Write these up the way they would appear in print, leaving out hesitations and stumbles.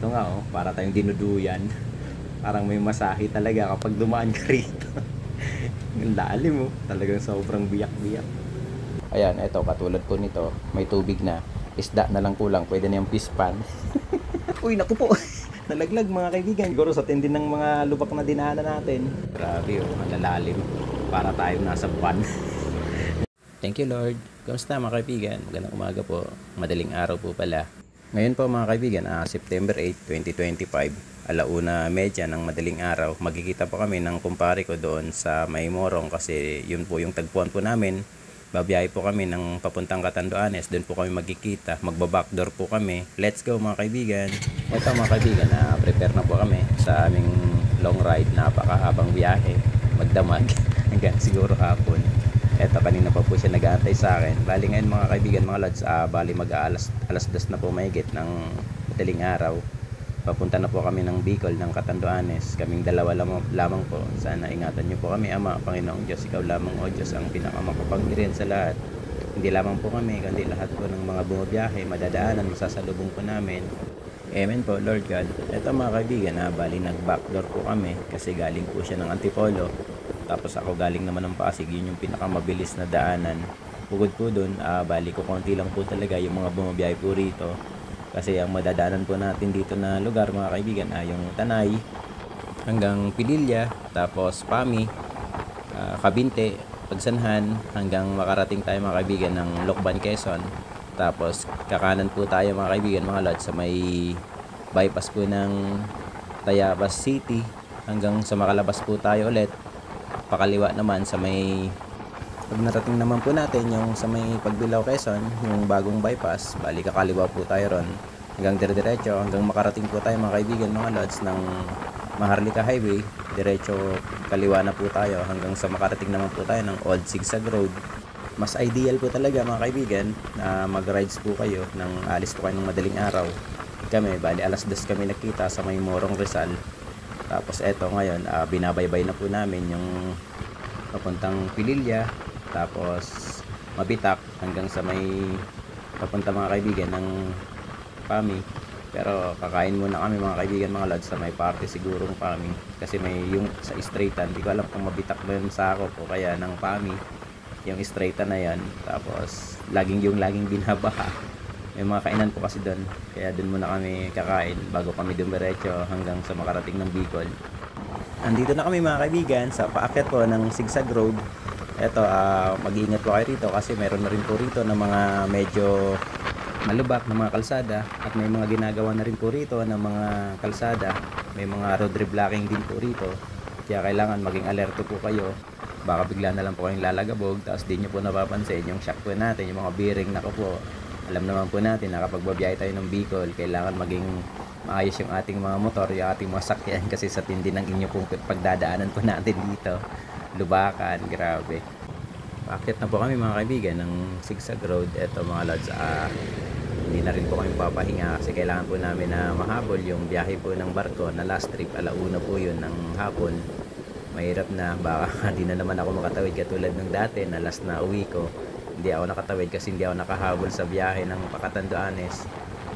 Ito nga oh, para tayong dinuduyan. Parang may masahe talaga kapag dumaan ka rito. Ang lalim oh, talagang sobrang biyak-biyak. Ayan, eto katulad po nito, may tubig na. Isda na lang kulang, pwede na yung fish pan. Uy, naku po. Nalaglag mga kaibigan. Siguro sa tindi ng mga lubak na dinaanan natin. Grabe oh, ang lalalim. Para tayo nasa buwan. Thank you Lord. Kamusta mga kaibigan? Magandang umaga po. Madaling araw po pala. Ngayon po mga kaibigan, September 8, 2025. 1:30 ng madaling araw. Magkikita po kami ng kumpare ko doon sa Maymorong kasi yun po yung tagpuan po namin. Babiyahe po kami ng papuntang Catanduanes. Doon po kami magkikita. Magbabackdoor po kami. Let's go mga kaibigan. Ito mga kaibigan, prepare na po kami sa aming long ride. Napakahabang biyahe. Magdamag hanggang siguro hapon. Eto, kanina pa po siya nag-aantay sa akin. Bali ngayon mga kaibigan, mga lods, bali mag-aalas 2 na po mahigit ng madaling araw. Papunta na po kami ng Bicol, ng Catanduanes. Kaming dalawa lamang po. Sana ingatan niyo po kami, Ama, Panginoong Diyos. Ikaw lamang, O Diyos, ang pinakamakapangyarihan sa lahat. Hindi lamang po kami, kundi lahat po ng mga bumabiyahe, madadaanan, masasalubong po namin. Amen po, Lord God. Eto mga kaibigan, bali nag-backdoor po kami kasi galing po siya ng Antipolo. Tapos ako galing naman ng Pasig, yun yung pinakamabilis na daanan. Bukod po dun, bali ko konti lang po talaga yung mga bumabiyahe po rito. Kasi ang madadaanan po natin dito na lugar mga kaibigan yung Tanay hanggang Pililla, tapos Pami, Cabinte, Pagsanhan, hanggang makarating tayo mga kaibigan ng Lokban, Quezon. Tapos kakanan po tayo mga kaibigan, mga lods, sa may bypass po ng Tayabas City hanggang sa makalabas po tayo ulit. Pakaliwa naman sa may, pag narating naman po natin yung sa may Pagbilao, Quezon, yung bagong bypass, bali kakaliwa po tayo ron hanggang dire-diretso hanggang makarating po tayo mga kaibigan, mga lods, ng Maharlika Highway. Diretso kaliwa na po tayo hanggang sa makarating naman po tayo ng Old Sigsag Road. Mas ideal po talaga mga kaibigan na mag-rides po kayo ng alis po kayo ng madaling araw. Kami, bali alas 2 kami nakita sa may Morong Rizal. Tapos eto ngayon, binabaybay na po namin yung papuntang Pililla, tapos Mabitak hanggang sa may papunta mga kaibigan ng Pami. Pero kakain muna kami mga kaibigan, mga lods, sa may party sigurong Pami kasi may yung sa straightan, hindi ko alam kung Mabitak ba yung sakop o kaya ng Pami yung straightan na yan. Tapos laging binabaha. May mga kainan po kasi doon, kaya doon muna kami kakain bago kami dumiretso hanggang sa makarating ng Bicol. Andito na kami mga kaibigan sa paakyat po ng Sigsag Road. Eto, mag-iingat po kayo rito kasi meron na rin po rito ng mga medyo malubak na mga kalsada at may mga ginagawa na rin po rito ng mga kalsada. May mga road reblocking din po rito, kaya kailangan maging alerto po kayo. Baka bigla na lang po kayong lalagabog, tapos di nyo po napapansin yung shock po natin, yung mga bearing na po. Alam naman po natin na kapag babiyahe tayo ng Bicol, kailangan maging maayos yung ating mga motor, yung ating mga sakyan kasi sa tindi ng inyo pong pagdadaanan po natin dito. Lubakan, grabe. Paakyat na po kami mga kaibigan ng Sigsag Road. Eto mga lods, hindi na rin po kami papahinga kasi kailangan po namin na mahabol yung biyahe po ng barko na last trip. 1:00 po yun ng hapon. Mahirap na, baka hindi na naman ako makatawid katulad ng dati na last na uwi ko. Hindi ako nakatawid kasi hindi ako nakahabol sa biyahe ng Catanduanes.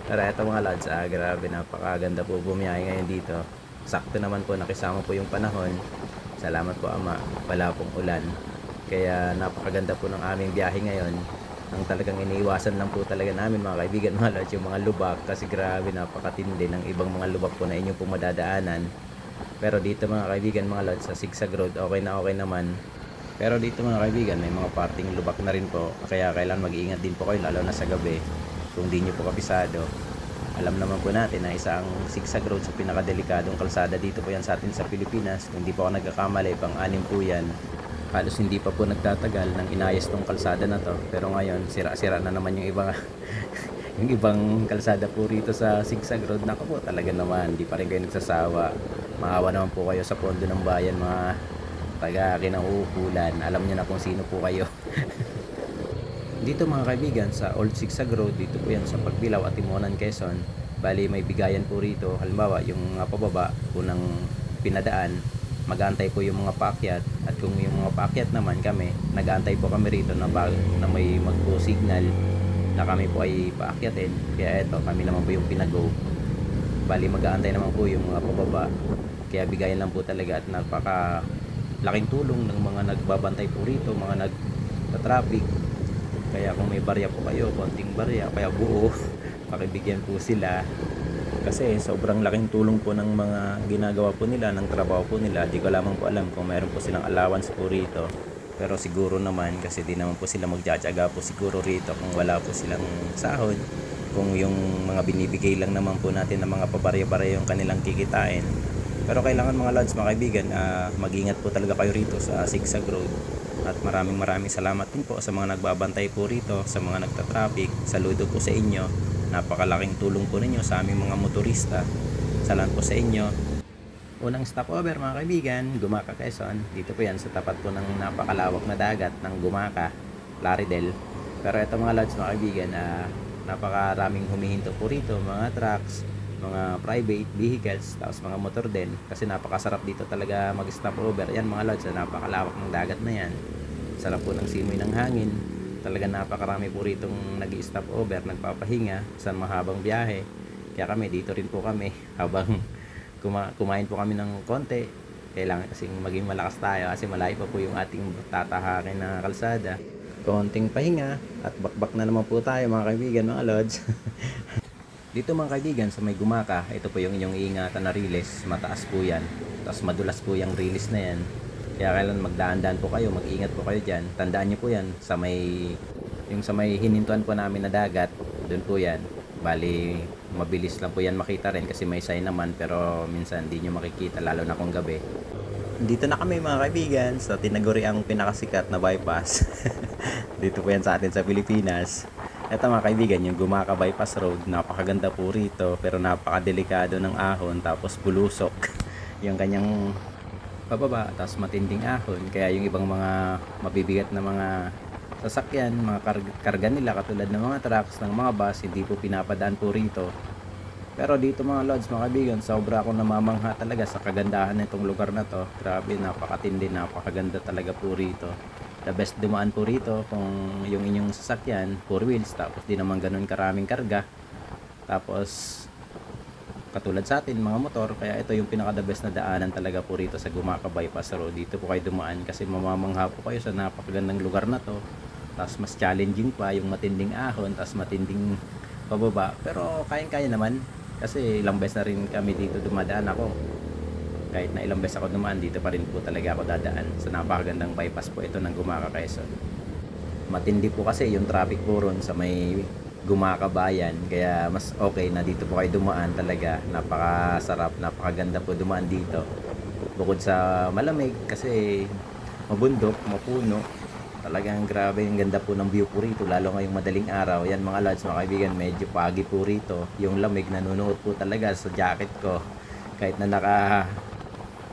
Pero eto mga lads, grabe, napakaganda po bumiyahe ngayon dito. Sakto naman po, nakisama po yung panahon. Salamat po Ama, wala pong ulan. Kaya napakaganda po ng aming biyahe ngayon. Ang talagang iniiwasan lang po talaga namin mga kaibigan, mga lads, yung mga lubak. Kasi grabe, napakatindi ng ibang mga lubak po na inyo po madadaanan. Pero dito mga kaibigan, mga lads, sa Sigsag Road, okay naman. Pero dito mga kaibigan, may mga parting lubak na rin po. Kaya kailangan mag-iingat din po kayo, lalo na sa gabi. Kung di nyo po kapisado. Alam naman po natin na isang Sigsag Road sa pinakadelikadong kalsada dito po yan sa atin sa Pilipinas. Kung di po ako nagkakamali, pang-anim po yan. Halos hindi pa po nagtatagal nang inayos tong kalsada na to. Pero ngayon, sira-sira na naman yung ibang yung ibang kalsada po rito sa Sigsag Road. Naku po, talaga naman, di pa rin kayo nagsasawa. Maawa naman po kayo sa pondo ng bayan, mga taga kinauukulan. Alam niyo na kung sino po kayo. Dito mga kaibigan sa Old Sigsag Road, dito po yan sa Pagbilao at Timonan, Quezon. Bali may bigayan po rito. Halimbawa yung pababa po ng pinadaan, mag-aantay po yung mga paakyat. At kung yung mga paakyat naman kami, nag-aantay po kami rito na may magpo signal na kami po ay paakyatin. Kaya eto, kami naman po yung pinago. Bali mag-aantay naman po yung mga pababa. Kaya bigayan lang po talaga at napaka laking tulong ng mga nagbabantay po rito, mga nagta-traffic. Kaya kung may barya po kayo, konting barya, kaya buo, pakibigyan po sila. Kasi sobrang laking tulong po ng mga ginagawa po nila, ng trabaho po nila. Di ko lamang po alam kung mayroon po silang allowance po rito. Pero siguro naman, kasi di naman po sila magtsatsaga po siguro rito kung wala po silang sahod. Kung yung mga binibigay lang naman po natin ng mga pabarya-barya yung kanilang kikitain. Pero kailangan mga lods, mga kaibigan, mag-ingat po talaga kayo rito sa Zigzag Road. At maraming salamat din po sa mga nagbabantay po rito, sa mga nagta-traffic. Saludo po sa inyo. Napakalaking tulong po ninyo sa aming mga motorista. Salamat po sa inyo. Unang stopover mga kaibigan, Gumaka, Quezon. Dito po yan sa tapat po ng napakalawak na dagat ng Gumaka, Plaridel. Pero ito mga lods, mga kaibigan, napakaraming humihinto po rito, mga trucks, mga private vehicles, tapos mga motor din. Kasi napakasarap dito talaga mag-stopover. Yan mga lods, napakalawak ng dagat na yan. Sarap po ng simoy ng hangin. Talaga napakarami po ritong nag-stop over, nagpapahinga sa mahabang biyahe. Kaya kami dito rin po kami habang kumain po kami ng konti. Kailangan kasing maging malakas tayo kasi malayo pa po yung ating tatahakin na kalsada. Konting pahinga at bakbak na naman po tayo mga kaibigan, mga lods. Dito mga kaibigan sa may Gumaka, ito po yung inyong iingatan na release. Mataas po yan, tapos madulas po yung release na yan. Kaya kailan magdaan-daan po kayo, mag-ingat po kayo dyan. Tandaan nyo po yan, sa may hinintuan po namin na dagat, doon po yan. Bali, mabilis lang po yan makita rin kasi may sign naman, pero minsan hindi nyo makikita, lalo na kung gabi. Dito na kami mga kaibigan sa tinaguriang pinakasikat na bypass. Dito po yan sa atin sa Pilipinas. Ito mga kaibigan, yung Gumaka Bypass Road, napakaganda po rito, pero napakadelikado ng ahon, tapos bulusok yung kanyang pababa, tapos matinding ahon. Kaya yung ibang mga mabibigat na mga sasakyan, mga karga nila katulad ng mga trucks, ng mga bus, hindi po pinapadaan po rito. Pero dito mga lods, mga kaibigan, sobra akong namamangha talaga sa kagandahan nitong lugar na to. Grabe, napakatindi, napakaganda talaga po rito. The best dumaan po rito kung yung inyong sasakyan 4 wheels, tapos di naman ganun karaming karga, tapos katulad sa atin mga motor. Kaya ito yung pinaka the best na daanan talaga po rito sa Gumaka Bypass Road. Dito po kayo dumaan kasi mamamangha po kayo sa napakagandang lugar na to. Tapos mas challenging pa yung matinding ahon, tapos matinding pababa, pero kayang-kaya naman kasi ilang beses na rin kami dito dumadaan ako. Kahit na ilang beses ako dumaan, dito pa rin po talaga ako dadaan sa napakagandang bypass po ito ng Gumaka, Quezon. Matindi po kasi yung traffic po ron sa may Gumaka Bayan, kaya mas okay na dito po kayo dumaan talaga. Napakasarap, napakaganda po dumaan dito. Bukod sa malamig kasi mabundok, mapuno, talagang grabe yung ganda po ng view po rito, lalo ngayong madaling araw. Yan mga lods, mga kaibigan, medyo pagi po rito. Yung lamig nanunuot po talaga sa jacket ko. Kahit na naka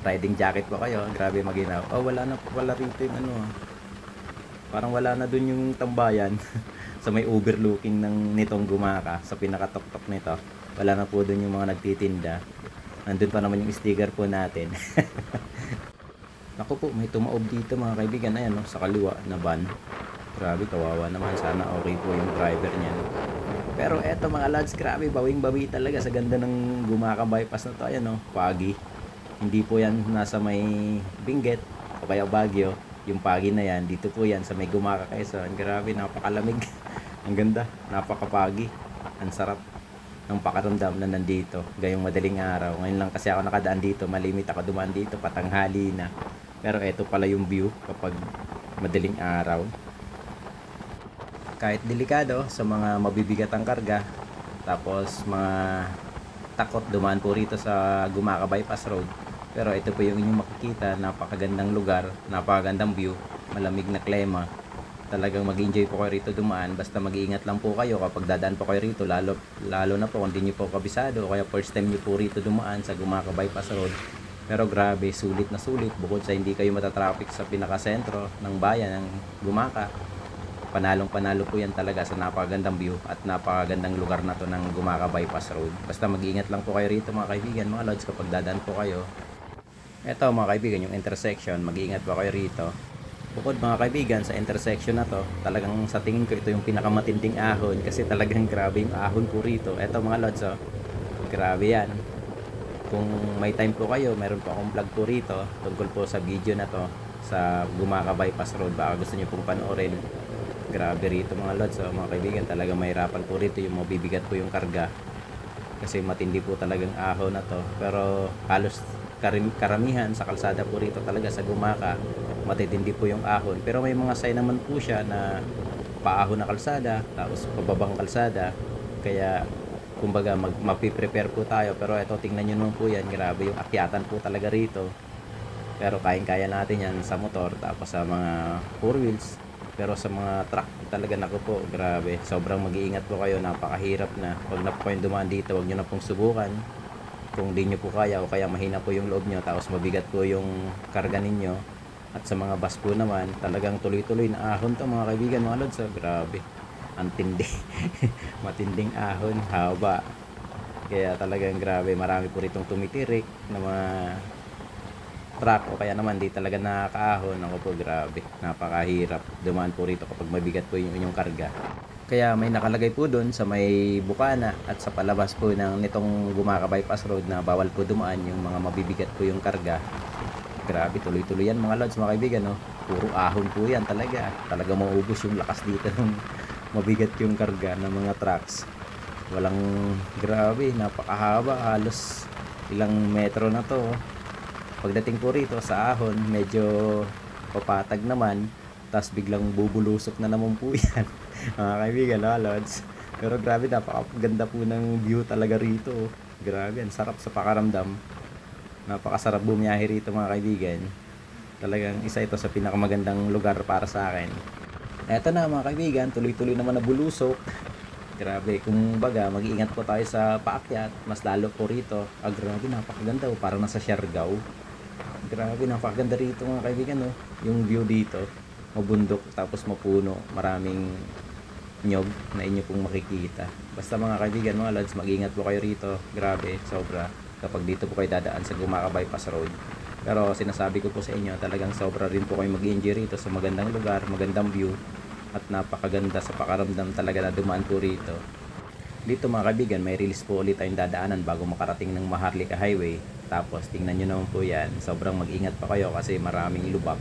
riding jacket po kayo, grabe maginaw. Oh, wala na po pala rito yung parang wala na dun yung tambayan. Sa may overlooking nitong Gumaka, sa pinakatok-tok nito, wala na po dun yung mga nagtitinda. Nandun pa naman yung sticker po natin. Naku po, may tumaob dito mga kaibigan. Ayan, no, sa kaliwa na van. Grabe, kawawa naman. Sana okay po yung driver niyan. Pero eto mga lads, grabe, bawing-bawi talaga sa ganda ng Gumaka Bypass na to. Ayan, no, pagi. Hindi po yan nasa may Benguet o kaya Baguio. Yung pagi na yan, dito po yan sa may Gumaka, Quezon. Grabe, napakalamig. Ang ganda, napakapagi. Ang sarap ng pakaramdam na nandito gayong madaling araw. Ngayon lang kasi ako nakadaan dito, malimit ako dumaan dito, patanghali na. Pero eto pala yung view kapag madaling araw. Kahit delikado sa mga mabibigat ang karga, tapos mga takot dumaan po rito sa Gumaka Bypass Road. Pero ito po yung inyong makikita, napakagandang lugar, napakagandang view, malamig na klima. Talagang mag-enjoy po kayo rito dumaan. Basta mag-iingat lang po kayo kapag dadaan po kayo rito, lalo na po kung hindi nyo po kabisado o kaya first time nyo po rito dumaan sa Gumaka Bypass Road. Pero grabe, sulit na sulit. Bukod sa hindi kayo matatraffic sa pinakasentro ng bayan ng Gumaka, panalong panalo po yan talaga sa napakagandang view at napakagandang lugar na to ng Gumaka Bypass Road. Basta mag-iingat lang po kayo rito mga kaibigan, mga lods, kapag dadaan po kayo. Eto mga kaibigan, yung intersection, mag-iingat po kayo rito. Bukod mga kaibigan sa intersection na to, talagang sa tingin ko ito yung pinakamatinding ahon kasi talagang grabe yung ahon po rito. Eto mga lods, oh, grabe yan. Kung may time po kayo, meron po akong vlog po rito tungkol po sa video na to sa Gumaca Bypass Road. Baka gusto nyo pong panoorin. Grabe rito mga lods, mga kaibigan, talaga mahirapan po rito yung mabibigat po yung karga kasi matindi po talagang ahon na to. Pero halos karamihan sa kalsada po rito talaga sa Gumaca matitindi po yung ahon, pero may mga sign naman po siya na paahon na kalsada tapos pababang kalsada, kaya kumbaga mapiprepare po tayo. Pero ito, tingnan nyo naman po yan, grabe yung akyatan po talaga rito, pero kayang-kaya natin yan sa motor tapos sa mga 4 wheels. Pero sa mga truck talaga, naku po, grabe, sobrang mag-iingat po kayo, napakahirap na. Huwag na po kayong dumaan dito, huwag nyo na pong subukan kung di nyo po kaya, o kaya mahina po yung loob nyo tapos mabigat po yung karga ninyo. At sa mga bus po naman, talagang tuloy-tuloy na ahon to mga kaibigan, mga lods, grabe, ang tindi. Matinding ahon, haba, kaya talagang grabe, marami po ritong tumitirik na mga truck, o kaya naman di talaga nakakaahon. Ako po, grabe, napakahirap dumaan po rito kapag mabigat po yung inyong karga. Kaya may nakalagay po doon sa may bukana at sa palabas po ng nitong Gumaca Bypass Road na bawal po dumaan yung mga mabibigat po yung karga. Grabe, tuloy-tuloy yan mga lods, mga kaibigan, no? Puro ahon po yan talaga. Talaga maubos yung lakas dito ng mabigat yung karga ng mga trucks. Walang, grabe, napakahaba, halos ilang metro na to. Pagdating po rito sa ahon, medyo papatag naman, tapos biglang bubulusok na naman po yan. Mga kaibigan, no, lods? Pero grabe, napakaganda po ng view talaga rito. Grabe, ang sarap sa pakaramdam. Napakasarap bumiyahe rito mga kaibigan. Talagang isa ito sa pinakamagandang lugar para sa akin. Eto na mga kaibigan, tuloy-tuloy naman na bulusok. Grabe, kung baga, mag-iingat po tayo sa paakyat, mas lalo po rito. Grabe, napakaganda, parang nasa Siargao. Grabe, napakaganda rito mga kaibigan, no? Yung view dito, mabundok tapos mapuno, maraming nyog na inyo pong makikita. Basta mga kaibigan, mga lads, mag-ingat po kayo rito. Grabe, sobra, kapag dito po kayo dadaan sa Gumaca Bypass Road. Pero sinasabi ko po sa inyo, talagang sobra rin po kayo mag-enjoy rito sa magandang lugar, magandang view, at napakaganda sa pakaramdam talaga na dumaan po rito. Dito mga kaibigan, may release po ulit tayong dadaanan bago makarating ng Maharlika Highway. Tapos tingnan nyo naman po yan, sobrang mag-ingat pa kayo kasi maraming lubak.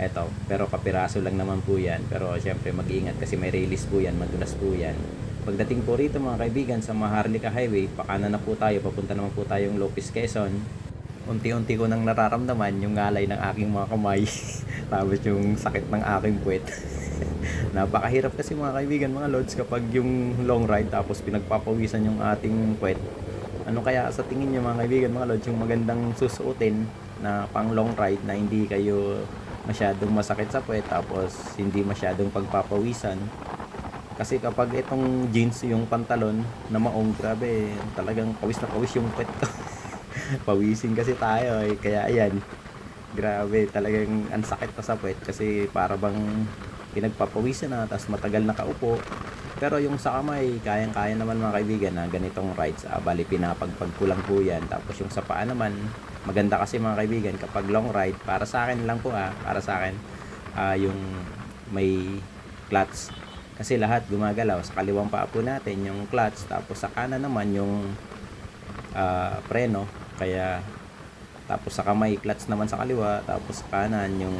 Eto, pero kapiraso lang naman po yan, pero syempre mag-ingat kasi may release po yan, madulas po yan. Pagdating po rito mga kaibigan sa Maharlika Highway, pakanan na po tayo, papunta naman po tayong Lopez, Quezon. Unti-unti ko nang nararamdaman yung ngalay ng aking mga kamay. Tapos yung sakit ng aking puwet. Napakahirap kasi mga kaibigan, mga lods, kapag yung long ride tapos pinagpapawisan yung ating puwet. Ano kaya sa tingin nyo mga kaibigan, mga lods, yung magandang susuotin na pang long ride na hindi kayo masyadong masakit sa puwet tapos hindi masyadong pagpapawisan? Kasi kapag itong jeans, yung pantalon na maong, grabe, talagang pawis na pawis yung puwet ko. Pawisin kasi tayo eh. Kaya ayan, grabe, talagang ang sakit pa sa puwet kasi para bang pinagpapawisan na tapos matagal nakaupo. Pero yung sa kamay, kayang-kaya naman mga kaibigan na ganitong rides, bali pinapagpagkulang po yan. Tapos yung sa paa naman, maganda kasi mga kaibigan kapag long ride, para sa akin lang po, para sa akin, yung may clutch, kasi lahat gumagalaw. Sa kaliwang paa po natin yung clutch, tapos sa kanan naman yung preno. Kaya tapos sa kamay clutch naman sa kaliwa, tapos sa kanan yung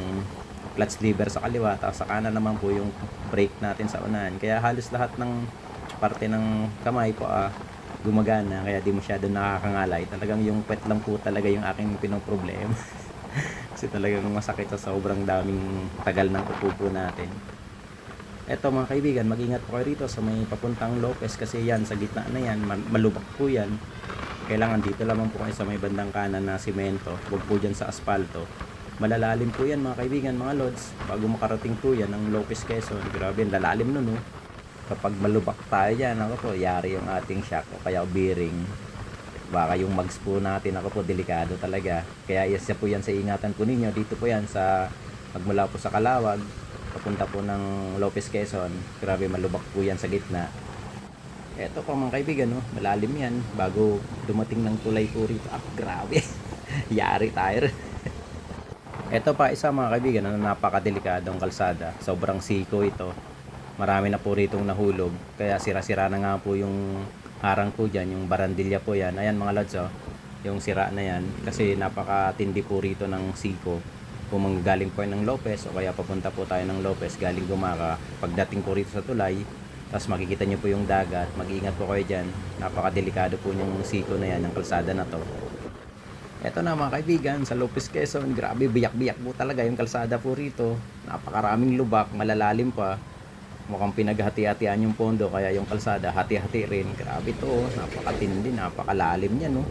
clutch lever sa kaliwa, tapos sa kanan naman po yung brake natin sa unahan. Kaya halos lahat ng parte ng kamay po gumagana, kaya di masyado nakakangalay. Talagang yung puwet lang po talaga yung aking pinoproblema. Kasi talagang masakit sa sobrang daming tagal ng upo natin. Eto mga kaibigan, mag-ingat po kayo rito sa may papuntang Lopez kasi yan, sa gitna na yan, malubak po yan. Kailangan dito lamang po kayo sa may bandang kanan na simento, huwag po dyan sa asfalto. Malalalim po yan mga kaibigan, mga lods, bago makarating po yan ng Lopez, Quezon. Grabe, lalalim nun, no? Kapag malubak tayo dyan, ako po, yari yung ating shock o kaya bearing. Baka yung mags po natin, ako po, delikado talaga. Kaya isa po yan sa ingatan po ninyo. Dito po yan sa, magmula po sa Calawag, papunta po ng Lopez, Quezon. Grabe, malubak po yan sa gitna. Eto po mga kaibigan, no? Malalim yan bago dumating ng tulay po rito. Grabe. Yari tayo. Eto pa isa mga kaibigan, napakadelikadong kalsada. Sobrang siko ito. Marami na po ritong nahulog. Kaya sira-sira na nga po yung harang po dyan, yung barandilya po yan. Ayan mga lods, yung sira na yan, kasi napakatindi po rito ng siko. Kung manggagaling po ng Lopez o kaya papunta po tayo ng Lopez galing Gumaka, pagdating po rito sa tulay, tapos makikita nyo po yung dagat, mag-iingat po kayo dyan. Napakadelikado po yung siko na yan, ng kalsada na to. Eto na mga kaibigan, sa Lopez, Quezon, grabe biyak-biyak po talaga yung kalsada po rito. Napakaraming lubak, malalalim pa. Mukhang pinaghati-hatian yung pondo, kaya yung kalsada hati-hati rin. Grabe to, napakatindi, napakalalim niya, no.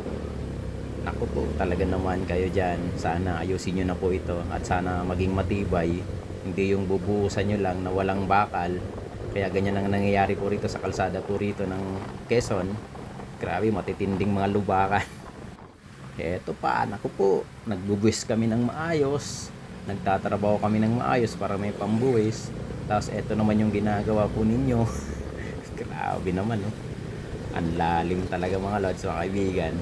Naku po, talaga naman kayo dyan. Sana ayusin nyo na po ito at sana maging matibay. Hindi yung bubuhusan nyo lang na walang bakal. Kaya ganyan ang nangyayari po rito sa kalsada po rito ng Quezon. Grabe, matitinding mga lubakan. Eto pa, naku po, nagbubuwis kami ng maayos. Nagtatrabaho kami ng maayos para may pambuwis. Tapos eto naman yung ginagawa po ninyo. Grabe naman, no. Ang lalim talaga mga lods, mga kaibigan.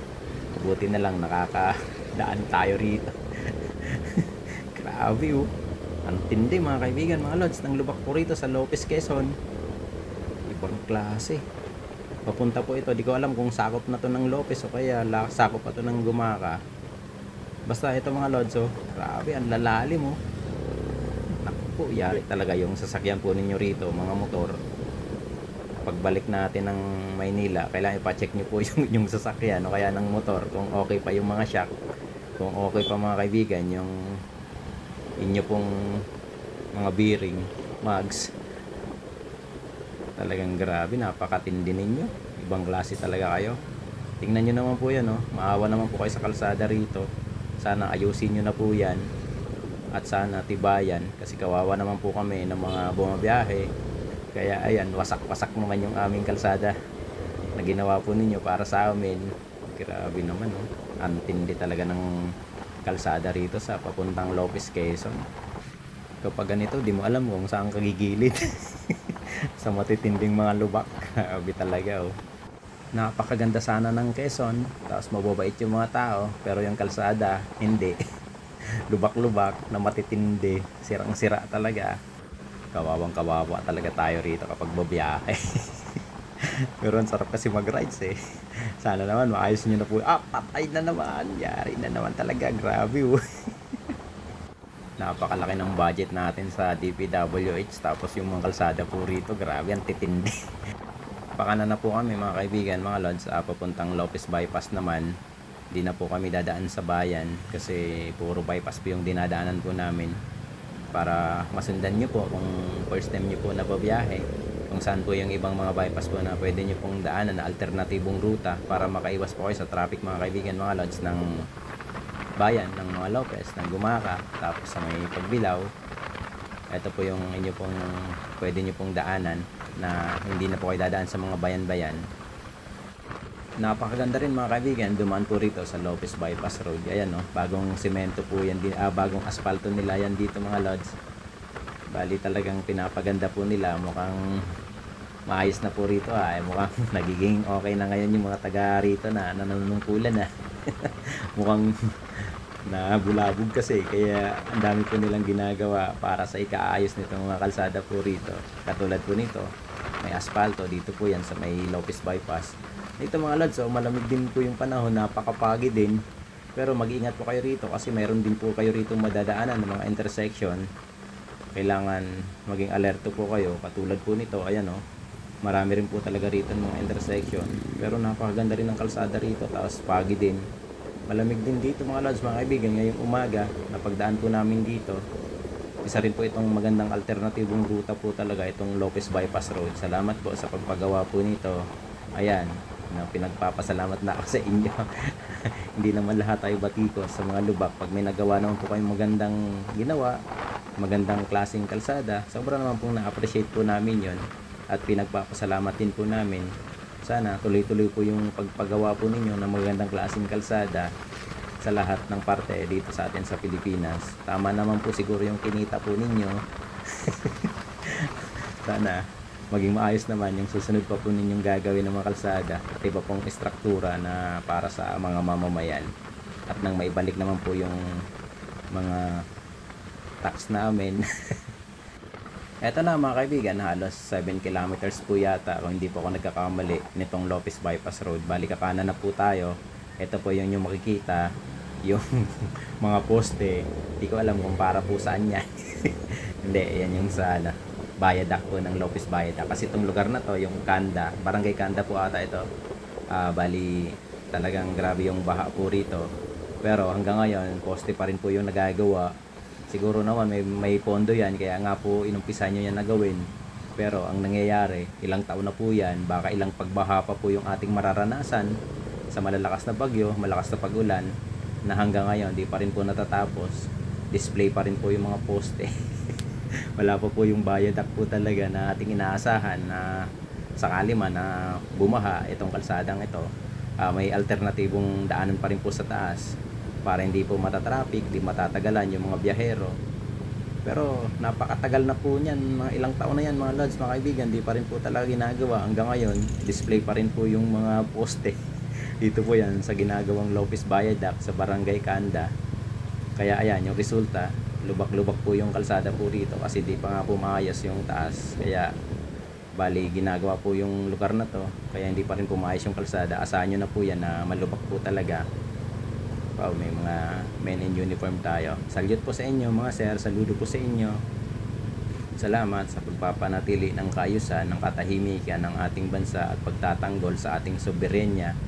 Buti na lang nakakadaan tayo rito. Grabe, oh. Ang tindi mga kaibigan, mga lods, ng lubak po rito sa Lopez, Quezon. Ibang klase. Papunta po ito, di ko alam kung sakop na to ng Lopez o kaya sakop pa to ng Gumaka. Basta ito mga lods, oh. Grabe, ang lalalim, oh. Naku po, yari talaga yung sasakyan po ninyo rito, mga motor. Pagbalik natin ng Maynila, kailangan ipa-check nyo po yung sasakyan o kaya ng motor kung okay pa yung mga shock, kung okay pa mga kaibigan yung inyo pong mga bearing, mags. Talagang grabe, napakatindi ninyo, ibang klase talaga kayo. Tingnan nyo naman po yan, no? Maawa naman po kayo sa kalsada rito. Sana ayusin nyo na po yan at sana tibayan, kasi kawawa naman po kami ng mga bumabiyahe. Kaya ayan, wasak-wasak naman yung aming kalsada na ginawa po ninyo para sa amin. Grabe naman, no? Ang tindi talaga ng kalsada rito sa papuntang Lopez, Quezon. Kapag ganito, di mo alam kung saan kagigilid. Sa matitinding mga lubak. Grabe talaga, oh. Napakaganda sana ng Quezon, tapos mababait yung mga tao, pero yung kalsada, hindi. Lubak-lubak na matitindi, sirang-sira talaga. Kawawang kawawa talaga tayo rito kapag babiyahe. Pero ang sarap kasi mag-rides, eh. Sana naman maayos nyo na po. Patay na naman, yari na naman talaga, grabe, oh. Napakalaki ng budget natin sa DPWH, tapos yung mga kalsada po rito, grabe, ang titindi. Pakana na po kami mga kaibigan, mga lods, papuntang Lopez Bypass naman. Di na po kami dadaan sa bayan kasi puro bypass po yung dinadaanan po namin, para masundan nyo po kung first time nyo po nababiyahe, kung saan po yung ibang mga bypass po na pwede nyo pong daanan na alternatibong ruta para makaiwas po kayo sa traffic mga kaibigan, mga lods, ng bayan ng mga Lopez, ng Gumaka, tapos sa may Pagbilao. Ito po yung inyo pong pwede nyo pong daanan na hindi na po kayo dadaan sa mga bayan-bayan. Napakaganda rin mga kaibigan, dumaan po rito sa Lopez Bypass Road. Ayan, no, bagong semento po yan, bagong asfalto nila yan dito mga lods. Bali talagang pinapaganda po nila, mukhang maayos na po rito, mukhang nagiging okay na ngayon yung mga taga rito na nanunungkulan na. Mukhang nabulabog kasi, kaya ang dami po nilang ginagawa para sa ikaayos nitong mga kalsada po rito. Katulad po nito, may asfalto dito po yan sa may Lopez Bypass. Dito mga lods, malamig din po yung panahon, napakapagod din. Pero mag-iingat po kayo rito kasi mayroon din po kayo rito madadaanan ng mga intersection. Kailangan maging alerto po kayo. Katulad po nito, ayan, oh. Marami rin po talaga rito ng mga intersection. Pero napakaganda rin ng kalsada rito, tapos pagi din. Malamig din dito mga lods, mga kaibigan. Ngayong umaga, napagdaan po namin dito. Isa rin po itong magandang alternatibong ruta po talaga, itong Lopez Bypass Road. Salamat po sa pagpagawa po nito. Ayan, na pinagpapasalamat na ako sa inyo. Hindi naman lahat tayo batikos sa mga lubak. Pag may nagawa naman po kayong magandang ginawa, magandang klaseng kalsada, sobra naman pong na-appreciate po namin yon at pinagpapasalamat din po namin. Sana tuloy-tuloy po yung pagpagawa po ninyo ng magandang klaseng kalsada sa lahat ng parte dito sa atin sa Pilipinas. Tama naman po siguro yung kinita po ninyo. Sana maging maayos naman yung susunod pa po ninyong gagawin ng mga kalsada at iba pong istruktura na para sa mga mamamayan, at nang maibalik naman po yung mga tax namin. Eto na mga kaibigan, halos 7 kilometers po yata kung hindi po ako nagkakamali nitong Lopez Bypass Road. Bali kakanan na po tayo Ito po yung makikita, yung mga poste. Hindi ko alam kung para po saan yan. Hindi, yan yung sa Bayadak po ng Lopez Bayadak. Kasi itong lugar na to, yung Kanda, Barangay Kanda po ata ito. Bali, talagang grabe yung baha po rito. Pero hanggang ngayon, poste pa rin po yung nagagawa. Siguro naman may pondo yan, kaya nga po inumpisan nyo yan na gawin. Pero ang nangyayari, ilang taon na po yan, baka ilang pagbaha pa po yung ating mararanasan sa malalakas na bagyo, malakas na pagulan, na hanggang ngayon di pa rin po natatapos. Display pa rin po yung mga poste. Wala pa po yung bayadak po talaga na ating inaasahan na sakali man na bumaha itong kalsadang ito, may alternatibong daanan pa rin po sa taas para hindi po matatraffic, di matatagalan yung mga biyahero. Pero napakatagal na po niyan, mga ilang taon na yan mga lods, mga kaibigan, di pa rin po talaga ginagawa. Hanggang ngayon, display pa rin po yung mga poste. Dito po yan sa ginagawang Lopez Bayadak sa Barangay Kanda. Kaya ayan, yung resulta, lubak-lubak po yung kalsada po rito kasi di pa nga po maayos yung taas. Kaya bali ginagawa po yung lugar na to, kaya hindi pa rin po maayos yung kalsada. Asahan nyo na po yan na malubak po talaga. Wow, may mga men in uniform tayo. Salute po sa inyo mga sir, saludo po sa inyo. Salamat sa pagpapanatili ng kaayusan, ng katahimikan ng ating bansa at pagtatanggol sa ating soberenya,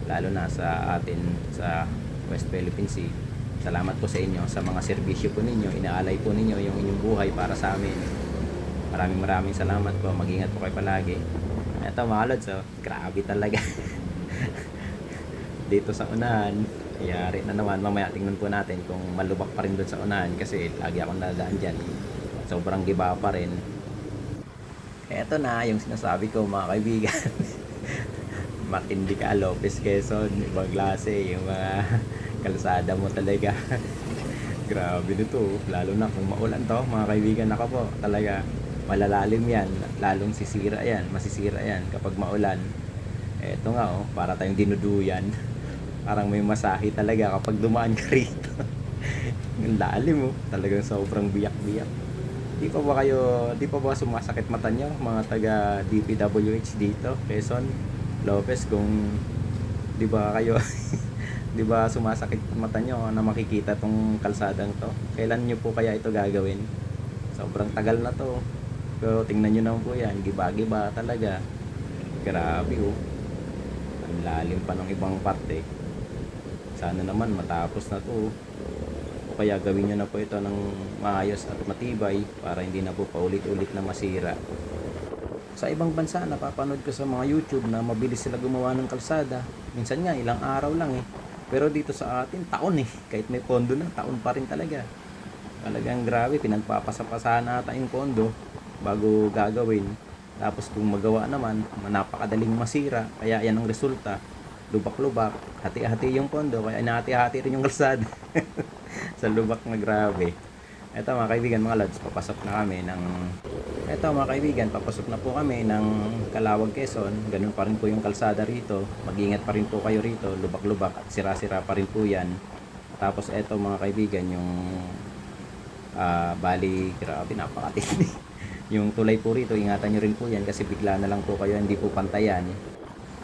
lalo na sa atin sa West Philippine Sea. Salamat po sa inyo sa mga serbisyo po ninyo, inaalay po ninyo yung inyong buhay para sa amin. Maraming salamat po, mag-ingat po kayo palagi. Eto mga lods, grabe talaga. Dito sa unahan, yari na naman, mamaya tingnan po natin kung malubak pa rin doon sa unahan kasi lagi akong nadaan dyan. Sobrang giba pa rin. Eto na yung sinasabi ko mga kaibigan. Matindi ka, Lopez, Quezon, ibang klase yung mga kalsada mo talaga. Grabe nito, lalo na kung maulan to mga kaibigan. Ako po talaga malalalim yan, lalong sisira yan, masisira yan kapag maulan. Eto nga para tayong dinuduyan. Parang may masahe talaga kapag dumaan ka rito. Ang lalim talagang sobrang biyak-biyak. Di pa ba sumasakit mata nyo mga taga DPWH dito, Quezon, Lopez, kung di ba kayo di ba sumasakit mata nyo na makikita tong kalsadang to? Kailan nyo po kaya ito gagawin? Sobrang tagal na to. Pero tingnan nyo naman po yan, giba-giba talaga. Grabe ang lalim pa ng ibang parte. Sana naman matapos na to. O kaya gawin nyo na po ito ng maayos at matibay para hindi na po paulit-ulit na masira. Sa ibang bansa, napapanood ko sa mga YouTube na mabilis sila gumawa ng kalsada. Minsan nga, ilang araw lang Pero dito sa atin, taon Kahit may pondo na, taon pa rin talaga. Talagang grabe, pinagpapasapasahan ata yung pondo bago gagawin. Tapos kung magawa naman, napakadaling masira. Kaya yan ang resulta. Lubak-lubak, hati-hati yung pondo, kaya inahati-hati rin yung kalsada. Sa lubak na grabe. Ito mga kaibigan, mga lods, papasok na po kami ng Calawag, Quezon. Ganun pa rin po yung kalsada rito. Mag-ingat pa rin po kayo rito, lubak-lubak at sira-sira pa rin po yan. Tapos ito mga kaibigan, yung bali, grabe, napakatindi. Yung tulay po rito, ingatan nyo rin po yan kasi bigla na lang po kayo, hindi po pantayan.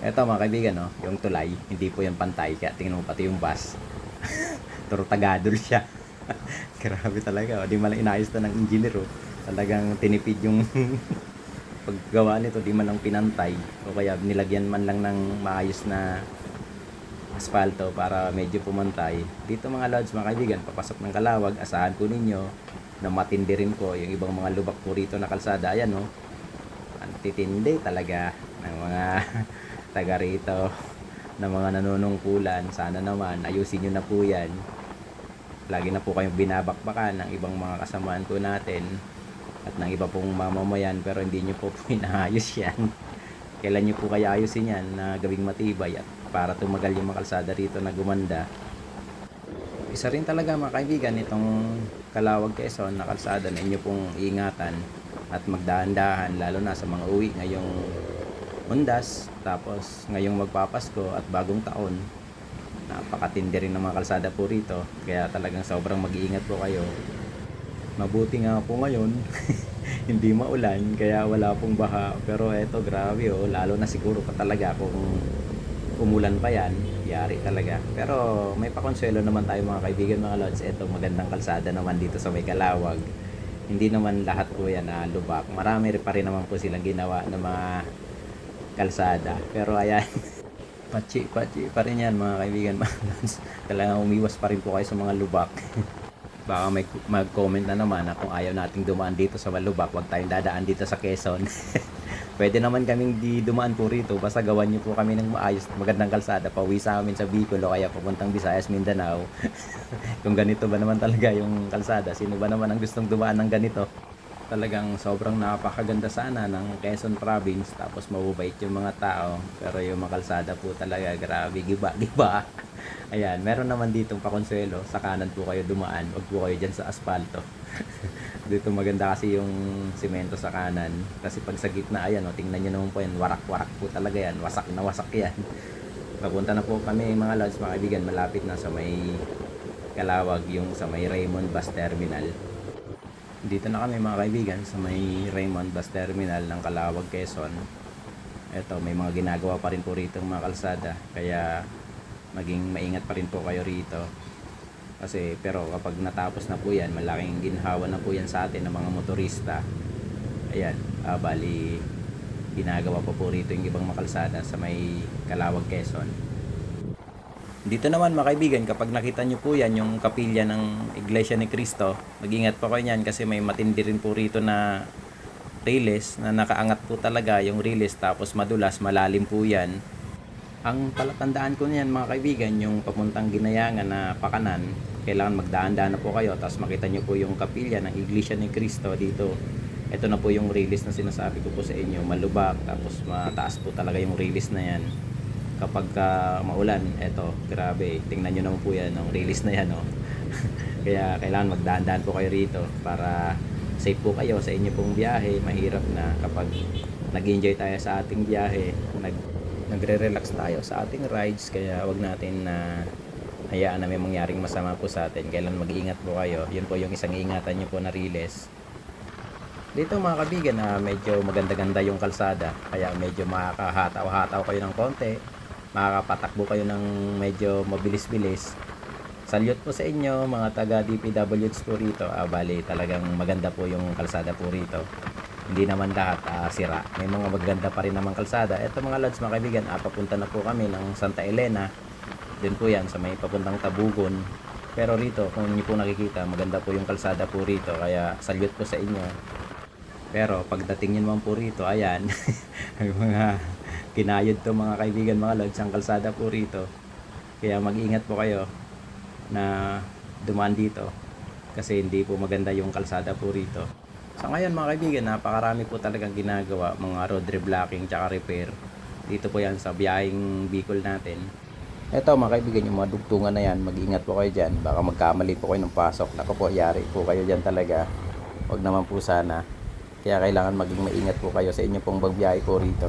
Ito mga kaibigan, yung tulay, hindi po yan pantay. Kaya tingnan mo pati yung bus. Tagadol siya. Grabe talaga. Di man lang inayos na ng engineer. Talagang tinipid yung paggawa nito. Di man lang pinantay. O kaya nilagyan man lang ng maayos na asfalto para medyo pumantay. Dito mga lods, mga kaibigan, papasok ng Calawag, asahan po ninyo na matindi rin po yung ibang mga lubak po rito na kalsada. Ayan ang titindi talaga ng mga taga rito, ng mga nanunungkulan. Sana naman ayusin nyo na po yan. Lagi na po kayong binabakbakan ng ibang mga kasamaan po natin at ng iba pong mamamayan, pero hindi nyo po pinaayos yan. Kailan nyo po kaya ayusin yan na gawing matibay at para tumagal yung mga kalsada rito na gumanda. Isa rin talaga mga kaibigan itong Calawag, Quezon na kalsada na inyo pong iingatan at magdahan-dahan, lalo na sa mga uwi ngayong Undas, tapos ngayong magpapasko at bagong taon. Napakatindi rin ng mga kalsada po rito, kaya talagang sobrang mag-iingat po kayo. Mabuti nga po ngayon hindi maulan kaya wala pong baha, pero eto grabe lalo na siguro pa talaga kung umulan pa yan, yari talaga. Pero may pakonsuelo naman tayo mga kaibigan mga lods. Ito magandang kalsada naman dito sa may Calawag. Hindi naman lahat po yan na lubak. Marami pa rin naman po silang ginawa ng mga kalsada. Pero ayan, pachi pa rin yan mga kaibigan mga lods. Kailangan umiwas pa rin po kayo sa mga lubak. Baka may mag-comment na naman na kung ayaw nating dumaan dito sa Malubak, wag tayong dadaan dito sa Quezon. Pwede naman kaming di dumaan po rito, basta gawan nyo po kami ng maayos, magandang kalsada, pauwi sa amin sa Bicol o kaya papuntang Visayas, Mindanao. Kung ganito ba naman talaga yung kalsada, sino ba naman ang gustong dumaan ng ganito? Talagang sobrang napakaganda sana ng Quezon Province, tapos mababait yung mga tao, pero yung mga kalsada po talaga, grabe, giba. Ayan, meron naman ditong pakonsuelo, sa kanan po kayo dumaan, wag po kayo dyan sa asfalto. Dito maganda kasi yung simento sa kanan, kasi pag sa gitna, ayan o, tingnan nyo naman po yan, warak-warak po talaga yan, wasak na wasak yan. Papunta na po kami mga lods, mga kaibigan, malapit na sa may Calawag, yung sa may Raymond Bus Terminal. Dito na kami mga kaibigan, sa may Raymond Bus Terminal ng Calawag, Quezon. Eto, may mga ginagawa pa rin po rito mga kalsada, kaya maging maingat pa rin po kayo rito. Kasi pero kapag natapos na po yan, malaking ginhawa na po yan sa atin ng mga motorista. Ayan, bali ginagawa pa po rito yung ibang makalsada sa may Calawag, Quezon. Dito naman mga kaibigan, kapag nakita nyo po yan, yung kapilya ng Iglesia ni Cristo, mag-ingat po kayo yan kasi may matindi rin po rito na riles na nakaangat po talaga yung riles, tapos madulas, malalim po yan. Ang palatandaan ko niyan mga kaibigan, yung papuntang Ginayangan na pakanan, kailangan magdaan-daan na po kayo, tapos makita nyo po yung kapilya ng Iglesia ni Cristo dito. Ito na po yung release na sinasabi ko po sa inyo, malubak, tapos mataas po talaga yung release na yan. Kapag maulan, eto, grabe, tingnan nyo naman po yan, ang release na yan, oh. Kaya kailangan magdaan-daan po kayo rito para safe po kayo sa inyo pong biyahe. Mahirap na kapag nag-enjoy tayo sa ating biyahe, nagre-relax tayo sa ating rides, kaya wag natin na hayaan na may mangyaring masama po sa atin. Kailan mag-iingat po kayo, yun po yung isang ingatan nyo po na riles. Dito mga kaibigan, medyo maganda-ganda yung kalsada, kaya medyo makakahataw-hataw kayo ng konti, makakapatakbo kayo ng medyo mabilis-bilis. Salute po sa inyo mga taga DPWH po rito. Bali talagang maganda po yung kalsada po rito. Hindi naman lahat sira. May mga maganda pa rin namang kalsada. Ito mga lods mga kaibigan, papunta na po kami ng Santa Elena. Doon po yan sa may papuntang Tabugon. Pero rito, kung niyo po nakikita, maganda po yung kalsada po rito. Kaya salute po sa inyo. Pero pagdating nyo naman po rito, ayan, mga kinayod to mga kaibigan mga lods, ang kalsada po rito. Kaya mag-ingat po kayo na dumaan dito. Kasi hindi po maganda yung kalsada po rito. Sa ngayon mga kaibigan, napakarami po talagang ginagawa, mga road reblocking tsaka repair. Dito po yan sa biyaheng Bicol natin. Eto mga kaibigan, yung mga dugtungan na yan, mag-ingat po kayo dyan. Baka magkamali po kayo ng pasok. Naku po, yari po kayo dyan talaga. Huwag naman po sana. Kaya kailangan maging maingat po kayo sa inyo pong bagbiyahe po rito.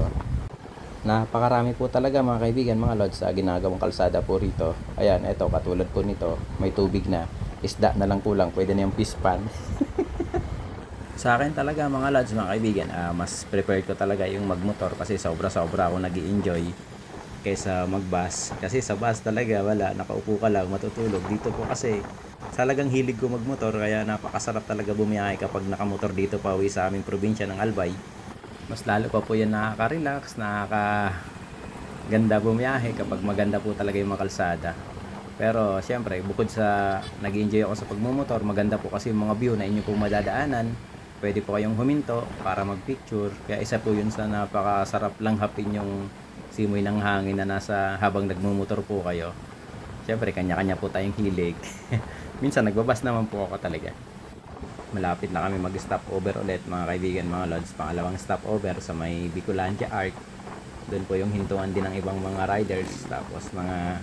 Napakarami po talaga mga kaibigan, mga lods, sa ginagawang kalsada po rito. Ayan, eto, katulad po nito, may tubig na. Isda na lang kulang, pwede na yung fish pan. Sa akin talaga mga lods, mga kaibigan, mas prepared ko talaga yung magmotor kasi sobra-sobra ako nag-i-enjoy kaysa mag-bus. Kasi sa bus talaga wala, nakaupo ka lang, matutulog. Dito po kasi talagang hilig ko magmotor, kaya napakasarap talaga bumiyahe kapag nakamotor dito pa uwi sa aming probinsya ng Albay. Mas lalo pa po yan nakaka-relax, nakaka-ganda bumiyahe kapag maganda po talaga yung mga kalsada. Pero syempre, bukod sa nag-i-enjoy ako sa pagmumotor, maganda po kasi yung mga view na inyo po madadaanan. Pwede po kayong huminto para magpicture. Kaya isa po yun sa napakasarap lang hapin yung simoy ng hangin na nasa habang nagmumotor po kayo. Syempre, kanya-kanya po tayong hilig. Minsan nagbabas naman po ako talaga. Malapit na kami mag-stop over ulit mga kaibigan, mga lods. Pangalawang stop over sa may Bicolandia Arc. Doon po yung hintuan din ng ibang mga riders. Tapos mga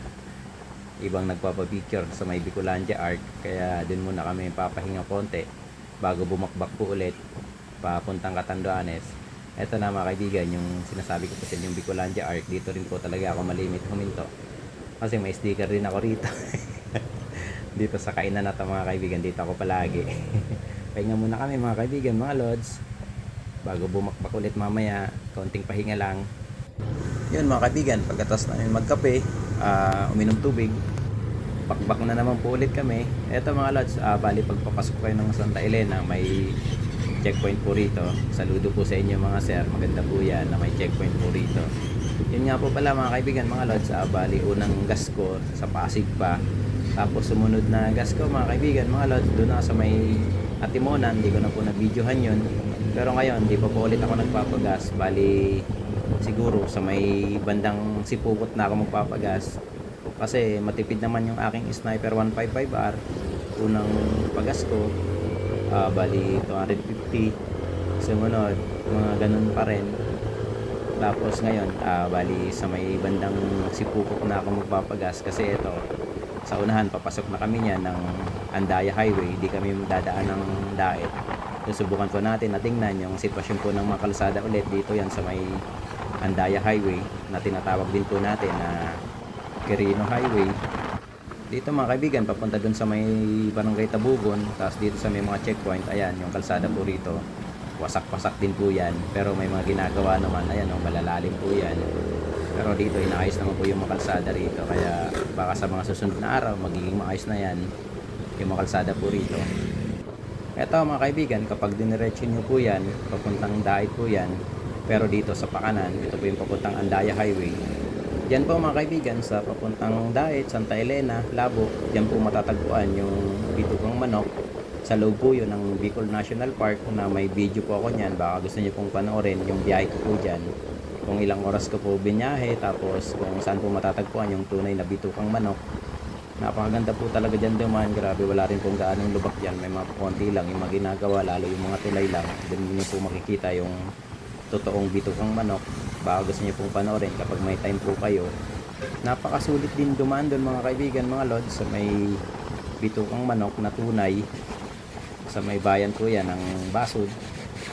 ibang nagpapapicture sa may Bicolandia Arc. Kaya doon muna kami papahinga konti bago bumakbak po ulit papuntang Catanduanes. Eto na mga kaibigan, yung sinasabi ko po sa yung Bicolandia Arc. Dito rin po talaga ako malimit huminto kasi may sticker din ako rito. Dito sa kainan na ito mga kaibigan, dito ako palagi. Pahinga muna kami mga kaibigan, mga lods, bago bumakbak ulit mamaya. Kaunting pahinga lang. Yun mga kaibigan, pagkatapos namin magkape, uminom tubig. Bakbak na naman po ulit kami. Eto mga lods, bali pagpapasok kayo ng Santa Elena, may checkpoint po rito. Saludo po sa inyo mga sir, maganda po yan na may checkpoint po rito. Yun nga po pala mga kaibigan mga lods, bali unang gas ko sa Pasig pa. Tapos sumunod na gas ko mga kaibigan mga lods, doon na sa may Atimonan, hindi ko na po na-videohan yun. Pero ngayon, hindi pa po ulit ako nagpapagas. Bali siguro sa may bandang Sipukot na ako magpapagas. Kasi matipid naman yung aking Sniper 155R. Unang pagas ko, bali 250. Sumunod, mga ganun pa rin. Tapos ngayon, bali sa may bandang Sipukot na ako magpapagas. Kasi ito, sa unahan, papasok na kami niya ng Andaya Highway. Di kami dadaan ng Daet. Susubukan ko natin na tingnan yung sitwasyon po ng mga kalsada ulit. Dito yan sa may Andaya Highway na tinatawag din po natin na Quirino Highway. Dito mga kaibigan, papunta dun sa may Barangay Tabugon. Tapos dito sa may mga checkpoint, ayan, yung kalsada po rito. Wasak-wasak din po yan. Pero may mga ginagawa naman, ayan, malalalim po yan. Pero dito, inaayos naman po yung mga kalsada rito. Kaya baka sa mga susunod na araw, magiging maayos na yan yung mga kalsada po rito. Eto mga kaibigan, kapag diniretso nyo po yan, papuntang Daet po yan. Pero dito sa pakanan, ito po yung papuntang Andaya Highway. Diyan po mga kaibigan sa papuntang Daet, Santa Elena, Labo, diyan po matatagpuan yung Bitugang Manok. Sa loob po yun ng Bicol National Park na may video po ako niyan. Baka gusto niyo pong panoorin yung biyahe ko po dyan. Kung ilang oras ko po binyahe, tapos kung saan po matatagpuan yung tunay na Bitugang Manok. Napakaganda po talaga dyan dumaan. Grabe, wala rin pong gaanong lubak dyan. May mga konti lang yung mga ginagawa, lalo yung mga tulay lang. Doon niyo po makikita yung totoong Bitugang Manok. Baka gusto niyo pong panoorin kapag may time po kayo. Napakasulit din dumaan doon mga kaibigan, mga lods, sa may Bitugang Manok na tunay. Sa may bayan po yan ng Basud,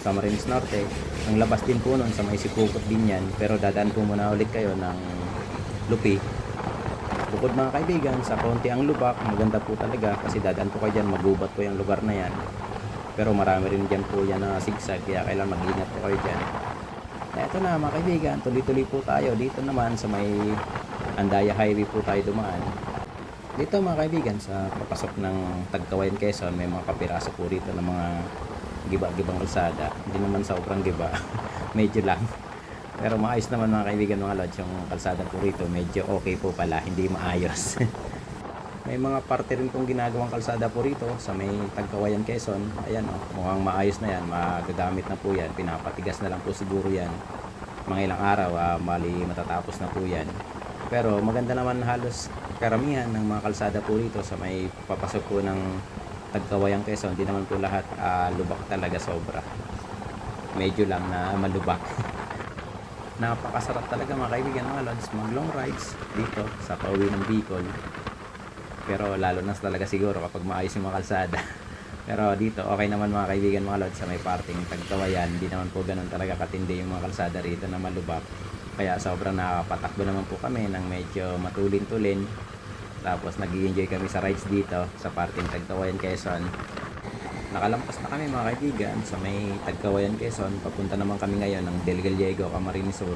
Camarines Norte. Ang labas din po nun sa may Sipukot din yan. Pero dadaan po muna ulit kayo ng Lupi. Bukod mga kaibigan, sa konti ang lubak, maganda po talaga kasi dadaan po kayo dyan, magubat po yung lugar na yan. Pero marami rin dyan po yan na sigsag, kaya kailangan mag-ingat po kayo dyan. Eto na mga kaibigan, tuloy-tuloy po tayo. Dito naman sa may Andaya Highway po tayo dumaan. Dito mga kaibigan, sa papasok ng Tagkawayan, Quezon, may mga kapiraso po rito ng mga giba-gibang kalsada. Hindi naman sobrang giba, medyo lang. Pero maayos naman mga kaibigan, mga lods, yung kalsada po rito medyo okay po pala, hindi maayos. May mga parte rin pong ginagawang kalsada po rito sa may Tagkawayan, Quezon. Ayan, mukhang maayos na yan, magagamit na po yan, pinapatigas na lang po siguro yan. Mga ilang araw, mali matatapos na po yan. Pero maganda naman halos karamihan ng mga kalsada po rito sa may papasok po ng Tagkawayan, Quezon. Hindi naman po lahat lubak talaga, sobra. Medyo lang na malubak. Napakasarap talaga mga kaibigan, mga lods, mag long rides dito sa pauwi ng Bicol. Pero lalo na talaga siguro kapag maayos yung mga kalsada. Pero dito okay naman mga kaibigan, mga lods, sa may parting Tagkawayan. Hindi naman po ganun talaga katindi yung mga kalsada rito na malubak. Kaya sobrang nakapatakbo naman po kami ng medyo matulin-tulin. Tapos nag-i-enjoy kami sa rides dito sa parting Tagkawayan, Quezon. Nakalampas na kami mga kaibigan sa may Tagkawayan, Quezon. Papunta naman kami ngayon ng Del Gallego, Camarines Sur.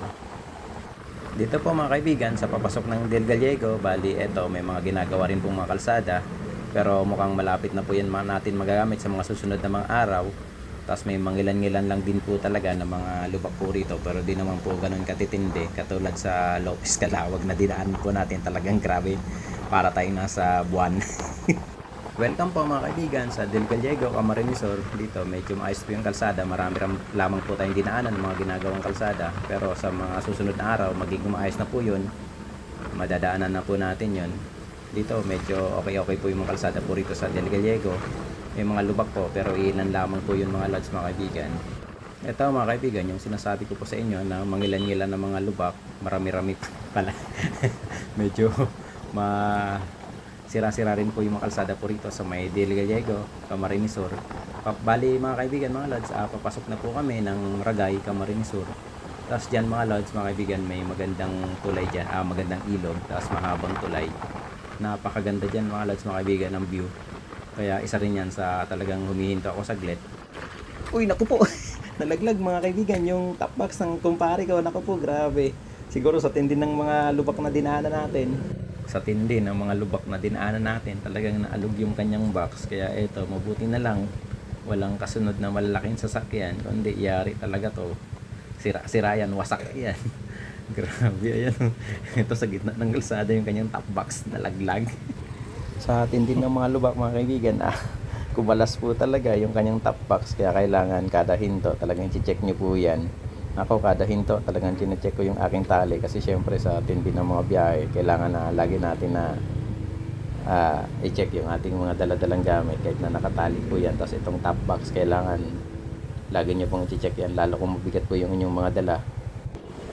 Dito po mga kaibigan, sa papasok ng Del Gallego, bali eto may mga ginagawa rin pong mga kalsada. Pero mukhang malapit na po yan natin magagamit sa mga susunod na mga araw. Tapos may mangilan-ngilan lang din po talaga ng mga lubak po rito. Pero di naman po ganun katitindi. Katulad sa Lopez Calawag na dinaan po natin, talagang grabe. Para tayong nasa buwan. Welcome po mga kaibigan sa Del Gallego, Camarines Sur. Dito medyo maayos po yung kalsada. Marami lamang po tayong dinaanan ng mga ginagawang kalsada. Pero sa mga susunod na araw, magiging maayos na po yun. Madadaanan na po natin yun. Dito medyo okay po yung mga kalsada po rito sa Del Gallego. May mga lubak po pero ilan lamang po yun mga lods mga kaibigan. Ito mga kaibigan, yung sinasabi ko po sa inyo na mangilan-ngilan ng mga lubak, marami-rami pala. Medyo sira-sira rin po yung mga kalsada po rito sa may Del Gallego, Camarines Sur. Bali mga kaibigan, mga lods, papasok na po kami ng Ragay, Camarines Sur. Tapos dyan mga lods, mga kaibigan, may magandang tulay dyan, magandang ilog, tapos mahabang tulay. Napakaganda dyan mga lods, mga kaibigan, ng view. Kaya isa rin yan sa talagang humihinto ako saglit. Uy, naku po! Nalaglag mga kaibigan yung top box ng kumpare ko. Naku po, grabe. Siguro sa tindi ng mga lubak na dinaanan natin. Sa tindi ng mga lubak na dinaanan natin, talagang naalog yung kanyang box. Kaya ito, mabuti na lang walang kasunod na malalaking sasakyan, kundi yari talaga to, sira yan, wasak yan. Grabe, ayan. Ito sa gitna ng kalsada yung kanyang top box nalaglag. Sa tindi ng mga lubak mga kaibigan, kumalas po talaga yung kanyang top box, kaya kailangan kada hinto talagang i-check nyo po yan. Ako kada hinto talagang chinecheck ko yung aking tali, kasi syempre sa tindi ng mga biyahe kailangan na lagi natin na i-check yung ating mga daladalang gamit kahit na nakatali po yan. Tapos itong top box kailangan lagi nyo pong i-check yan, lalo kung mabigat po yung inyong mga dala.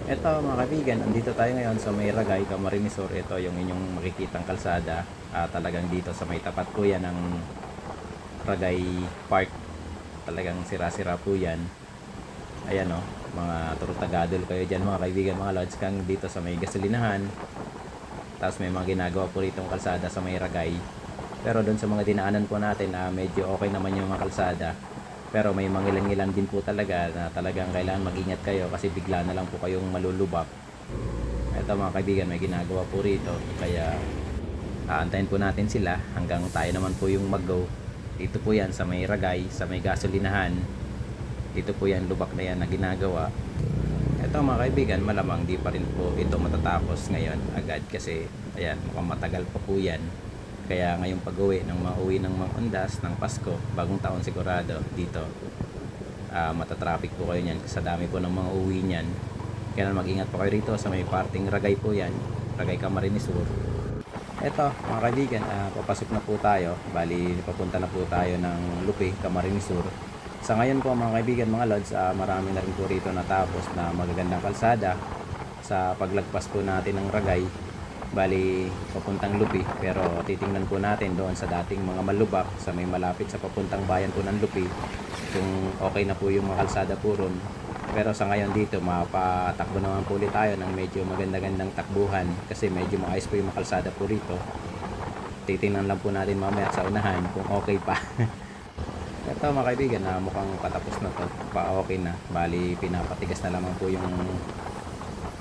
Ito mga kaibigan, andito tayo ngayon sa may Ragay, Camarines Sur. Ito yung inyong makikitang kalsada, talagang dito sa may tapat po yan ng Ragay Park. Talagang sira-sira po yan. Ayan o, mga turutagadol kayo dyan mga kaibigan, mga lods, kang dito sa may gasolinahan. Tapos may mga ginagawa po rito kalsada sa may Ragay. Pero doon sa mga dinaanan po natin, medyo okay naman yung mga kalsada. Pero may mangilan-ngilan din po talaga na talagang kailangan mag-ingat kayo, kasi bigla na lang po kayong malulubak. Ito mga kaibigan, may ginagawa po rito, kaya aantayin po natin sila hanggang tayo naman po yung mag-go. Dito po yan sa may Ragay, sa may gasolinahan. Dito po yan, lubak na yan na ginagawa. Ito mga kaibigan, malamang di pa rin po ito matatapos ngayon agad, kasi ayan, mukhang matagal pa po yan. Kaya ngayong pag-uwi ng mauwi ng mga undas ng Pasko, bagong taon sigurado dito, matatraffic po kayo niyan kasi sa dami po ng mga uwi niyan. Kaya mag-ingat po kayo rito sa may parting Ragay po yan, Ragay Camarines Sur. Eto mga kaibigan, papasok na po tayo. Bali papunta na po tayo ng Lupi, Camarines Sur. Sa ngayon po mga kaibigan, mga lods, marami na rin po rito natapos na magagandang kalsada sa paglagpas po natin ng Ragay. Bali papuntang Lupi, pero titingnan po natin doon sa dating mga malubak sa may malapit sa papuntang bayan po ng Lupi kung okay na po yung mga kalsada po ron. Pero sa ngayon dito mapatakbo naman po ulit tayo ng medyo maganda-gandang takbuhan, kasi medyo maayos po yung mga kalsada po rito. Titingnan lang po natin mamaya sa unahan kung okay pa. Ito mga kaibigan, mukhang patapos na to, pa okay na. Bali pinapatigas na lamang po yung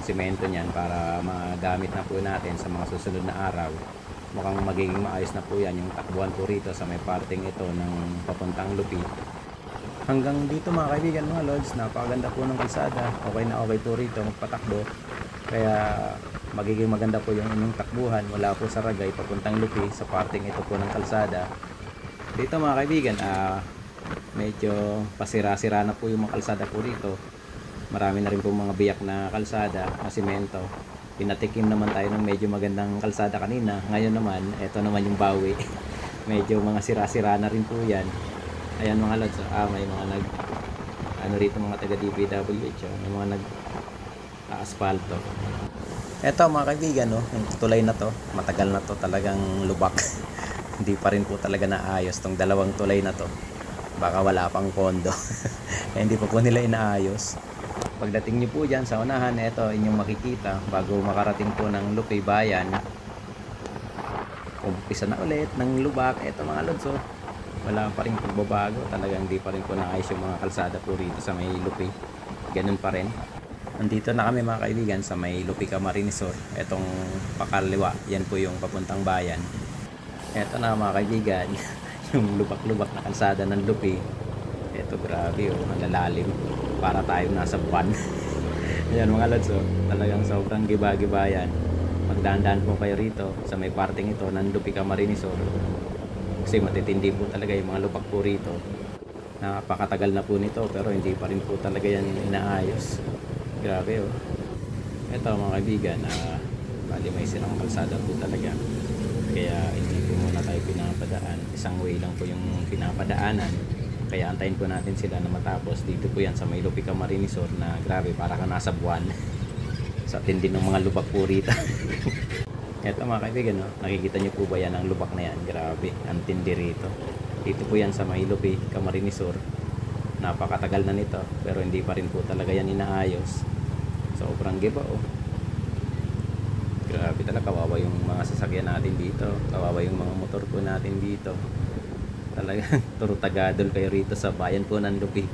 simento niyan para magamit na po natin sa mga susunod na araw. Mukhang magiging maayos na po yan yung takbuhan po rito sa may parting ito ng papuntang Lupi. Hanggang dito mga kaibigan, mga lods, napakaganda po ng kalsada. Okay na okay po rito magpatakbo, kaya magiging maganda po yung inyong takbuhan mula po sa Ragay papuntang Lupi sa parting ito po ng kalsada. Dito mga kaibigan, medyo pasira-sira na po yung mga kalsada po rito. Marami na rin po mga biyak na kalsada na simento. Pinatikim naman tayo ng medyo magandang kalsada kanina. Ngayon naman, ito naman yung bawi. Medyo mga sira-sira na rin po yan. Ayan mga lods, may mga rito mga taga DPWH, may mga asfalto. Ito mga kaibigan, yung tulay na to, matagal na to talagang lubak. Hindi pa rin po talaga naayos tong dalawang tulay na to. Baka wala pang pondo. Hindi pa po nila inaayos. Pagdating nyo po dyan sa unahan, ito inyong makikita bago makarating po ng Lupi Bayan. Umpisa na ulit ng lubak. Ito mga lods, wala pa rin pagbabago. Talagang hindi pa rin po naayos yung mga kalsada po rito sa may Lupi. Ganun pa rin. Nandito na kami mga kaibigan sa may Lupi, Camarines Sur. Etong pakaliwa, yan po yung papuntang bayan. Ito na mga kaibigan, yung lubak-lubak na kalsada ng Lupi. Ito grabe, ang lalalim. Para tayo nasa buwan. Ayan mga lods, talagang sobrang giba-giba yan. Magdaan-daan po kayo rito sa may parting ito ng Lupi, Camarines Sur. Kasi matitindi po talaga yung mga lubak po rito. Napakatagal na po nito, pero hindi pa rin po talaga yan inaayos. Grabe Ito mga kaibigan, bali may sirang kalsada po talaga. Kaya hindi po muna tayo pinapadaan. Isang way lang po yung pinapadaanan. Kaya antayin po natin sila na matapos. Dito po yan sa may Lupi, Camarines Sur, na grabe, para ka nasa buwan. Sa tindi ng mga lubak po rito. Ito mga kaibigan, nakikita nyo po ba yan ang lubak na yan? Grabe, ang tindi rito. Dito po yan sa may Lupi, Camarines Sur. Napakatagal na nito, pero hindi pa rin po talaga yan inaayos. Sobrang giba Grabe talaga, kawawa yung mga sasakyan natin dito. Kawawa yung mga motor po natin dito. Talagang turutagadol kayo rito sa bayan po ng Lupi.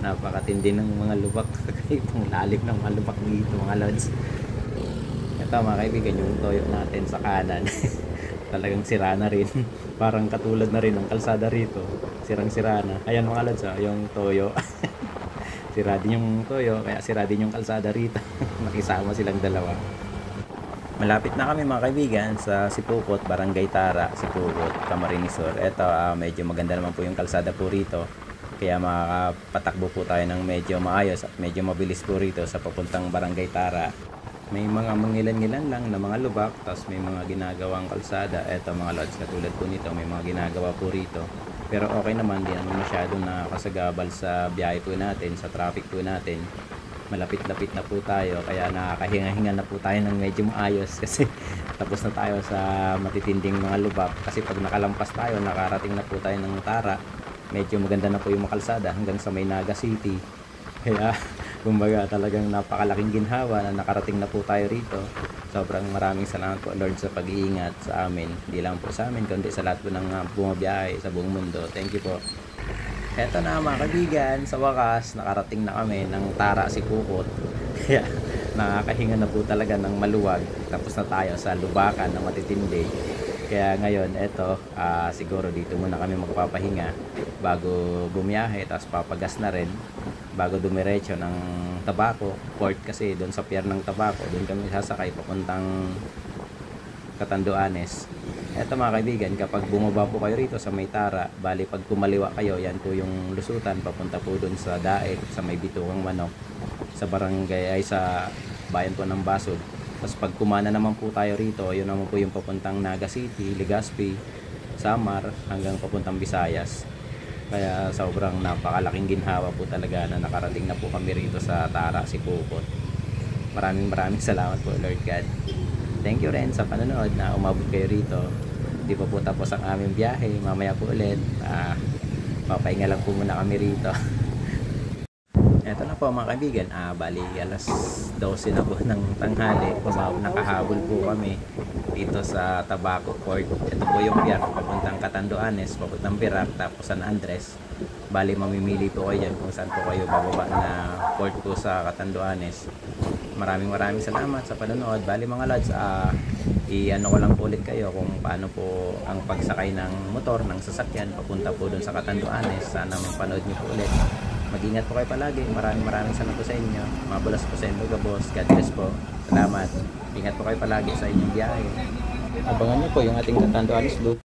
Napakatindi ng mga lubak. Itong lalim ng mga lubak dito mga lods. Ito Ito mga kaibigan, yung toyo natin sa kanan. Talagang sira na rin. Parang katulad na rin ng kalsada rito. Sirang-sira na. Ayan mga lods, yung toyo. Sira din yung toyo, kaya sira din yung kalsada rito. Nakisama silang dalawa. Malapit na kami mga kaibigan sa Sipukot, Barangay Tara, Sipukot, Camarines Sur. Ito, medyo maganda naman po yung kalsada po rito. Kaya makakapatakbo po tayo ng medyo maayos at medyo mabilis po rito sa papuntang Barangay Tara. May mga mangilan-ngilan lang na mga lubak, tapos may mga ginagawang kalsada. Ito mga lods, katulad po nito, may mga ginagawa po rito. Pero okay naman, di naman masyadong nakakasagabal sa biyahe po natin, sa traffic po natin. Malapit-lapit na po tayo, kaya nakakahinga-hinga na po tayo ng medyo maayos kasi tapos na tayo sa matitinding mga lubak. Kasi pag nakalampas tayo, nakarating na po tayo ng Tara, medyo maganda na po yung makalsada hanggang sa Maynaga City. Kaya kumbaga talagang napakalaking ginhawa na nakarating na po tayo rito. Sobrang maraming salamat po Lord sa pag-iingat sa amin. Hindi lang po sa amin kundi sa lahat po ng bumabiyahe sa buong mundo. Thank you po. Eto na mga kaibigan, sa wakas nakarating na kami ng Tara, Sipukot. Kaya nakakahinga na po talaga ng maluwag. Tapos na tayo sa lubakan na matitindi. Kaya ngayon, eto, siguro dito muna kami magpapahinga bago bumiyahe, tapos papagas na rin bago dumiretso ng Tabaco port, kasi doon sa pier ng Tabaco doon kami sasakay papuntang Catanduanes. Eto mga kaibigan, kapag bumaba po kayo rito sa May Tara, bali pag kumaliwa kayo, yan po yung lusutan papunta po doon sa Daet, sa May Bitukang Manok, sa barangay ay sa bayan po ng Basod. Tapos pag kumana naman po tayo rito, yun naman po yung papuntang Naga City, Legazpi, Samar, hanggang papuntang Visayas. Kaya sobrang napakalaking ginhawa po talaga na nakarating na po kami rito sa Tara, Sipukot. Maraming salamat po Lord God. Thank you rin sa panonood na umabot kayo rito. Hindi pa po tapos ang aming biyahe. Mamaya po ulit. Papahinga lang po muna kami rito. Eto na po mga kaibigan, bali alas 12 na po ng tanghali. Nakahabol po kami dito sa Tabaco Port. Ito po yung pier papuntang Catanduanes, papuntang Virac, tapos San Andres. Bali mamimili po kayo dyan kung saan po kayo bababa na port po sa Catanduanes. Maraming salamat sa panonood. Bali mga lads, i-ano ko lang po ulit kayo kung paano po ang pagsakay ng motor, ng sasakyan papunta po dun sa Catanduanes. Sana mapanood nyo po ulit. Mag-ingat po kayo palagi. Maraming salamat po sa inyo. Mabulas po sa inyo, boss. God bless po. Salamat. Ingat po kayo palagi sa inyong biyahe. Abangan niyo po yung ating Catanduanes loop.